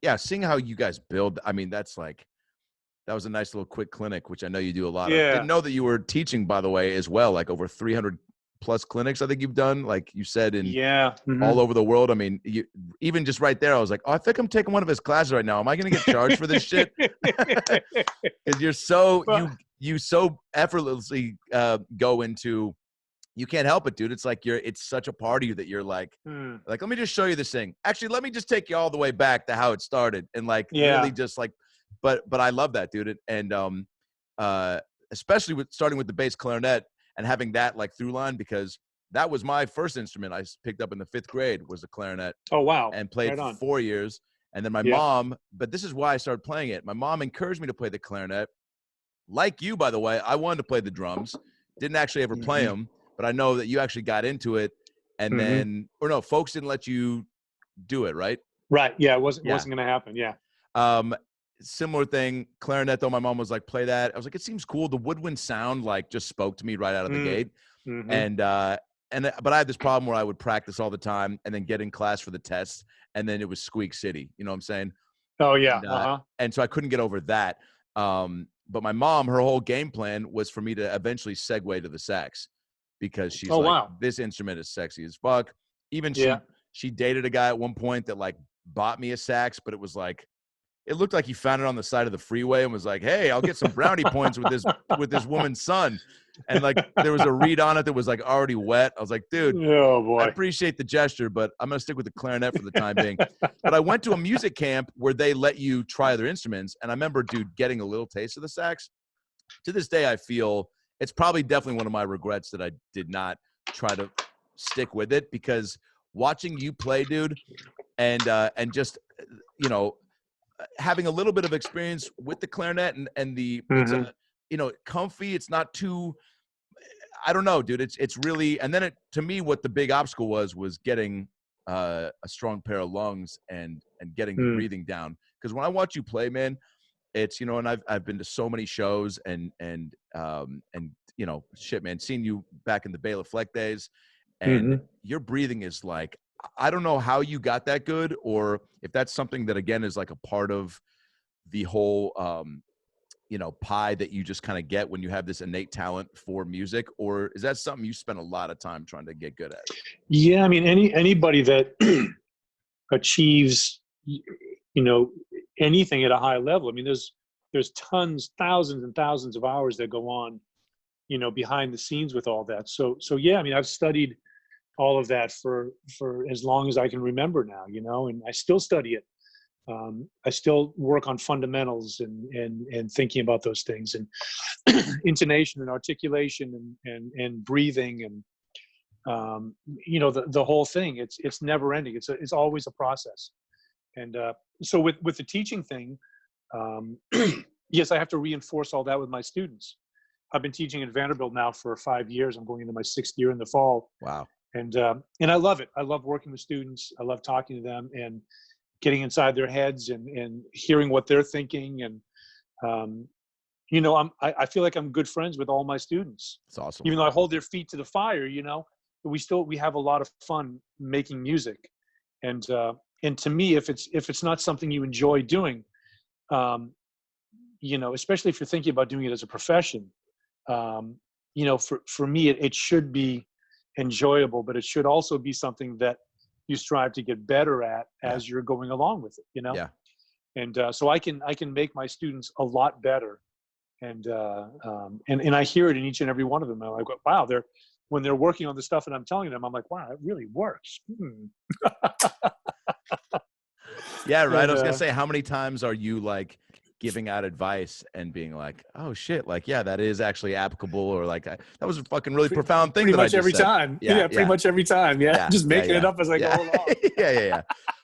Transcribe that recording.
Yeah, seeing how you guys build, I mean, that's like, that was a nice little quick clinic, which I know you do a lot of. Didn't Yeah. know that you were teaching, by the way, as well, like over 300 plus clinics, I think you've done, like you said, in Yeah. all Mhm. over the world. I mean, you, even just right there, I was like, oh, I think I'm taking one of his classes right now. Am I going to get charged for this shit? Because you're so, Well, you so effortlessly go into, you can't help it, dude. It's like it's such a part of you that you're hmm. like, let me just show you this thing. Actually, let me just take you all the way back to how it started, and like really Yeah. just like, but I love that, dude. And uh, especially with starting with the bass clarinet and having that like through line, because that was my first instrument I picked up in the 5th grade was the clarinet, Oh, wow. and played Right for on. 4 years. And then my Yeah. mom, but this is why I started playing it. My mom encouraged me to play the clarinet. Like you, by the way, I wanted to play the drums. Didn't actually ever play Mhm. them, but I know that you actually got into it. And Mhm. then, or no, folks didn't let you do it, right? Right. Yeah, it wasn't Yeah. wasn't gonna happen. Yeah. Um, Similar thing, clarinet though. My mom was like, play that. I was like, it seems cool. The woodwind sound like just spoke to me right out of the Mm. gate. Mhm. And but I had this problem where I would practice all the time and then get in class for the test, and then it was Squeak City. You know what I'm saying? Oh, yeah. And Uh-huh. and so I couldn't get over that. But my mom, her whole game plan was for me to eventually segue to the sax, because she's Oh, like, wow. this instrument is sexy as fuck. Even Yeah. she dated a guy at one point that like bought me a sax, but it was like, it looked like he found it on the side of the freeway and was like, hey, I'll get some brownie points with this woman's son. And like there was a reed on it that was like already wet. I was like, dude, Oh, I boy. appreciate the gesture, but I'm going to stick with the clarinet for the time being. But I went to a music camp where they let you try other instruments. And I remember, dude, getting a little taste of the sax. To this day, I feel it's probably definitely one of my regrets that I did not try to stick with it, because watching you play, dude, and just, you know, having a little bit of experience with the clarinet, and the, it's Mhm. a, comfy. It's not too, I don't know, dude. It's really, and then to me, what the big obstacle was getting a strong pair of lungs, and getting the Mm. breathing down. Because when I watch you play, man, it's, and I've been to so many shows, and shit, man, seeing you back in the Bela Fleck days, and Mhm. your breathing is like, I don't know how you got that good, or if that's something that again is like a part of the whole pie that you just kind of get when you have this innate talent for music, or is that something you spend a lot of time trying to get good at? Yeah, I mean, anybody that achieves, you know, anything at a high level. I mean, there's tons, thousands and thousands of hours that go on, behind the scenes with all that. So yeah, I mean, I've studied all of that for as long as I can remember now, and I still study it. I still work on fundamentals and thinking about those things, and intonation and articulation and breathing, and the whole thing. It's never ending. It's always a process. And so with the teaching thing, um, yes, I have to reinforce all that with my students. I've been teaching at Vanderbilt now for 5 years. I'm going into my 6th year in the fall, Wow. and I love it. I love working with students. I love talking to them and getting inside their heads and hearing what they're thinking. And um, I feel like I'm good friends with all my students, It's awesome. even though I hold their feet to the fire. But we have a lot of fun making music. And to me, if it's not something you enjoy doing, um, especially if you're thinking about doing it as a profession, um, for me, it should be enjoyable, but it should also be something that you strive to get better at Yeah. as you're going along with it. Yeah. And so I can make my students a lot better. And I hear it in each and every one of them. I'm like, wow, when they're working on the stuff and I'm telling them, I'm like, wow, it really works. Yeah, right. I And was gonna say, how many times are you like giving out advice and being like, "Oh shit, like yeah, that is actually applicable," or like, "That was a fucking really profound thing pretty that I much just every said." time. Yeah, Yeah, pretty yeah, much every time. Yeah, yeah, just yeah, making it yeah, up as I go yeah, along. yeah, yeah, yeah.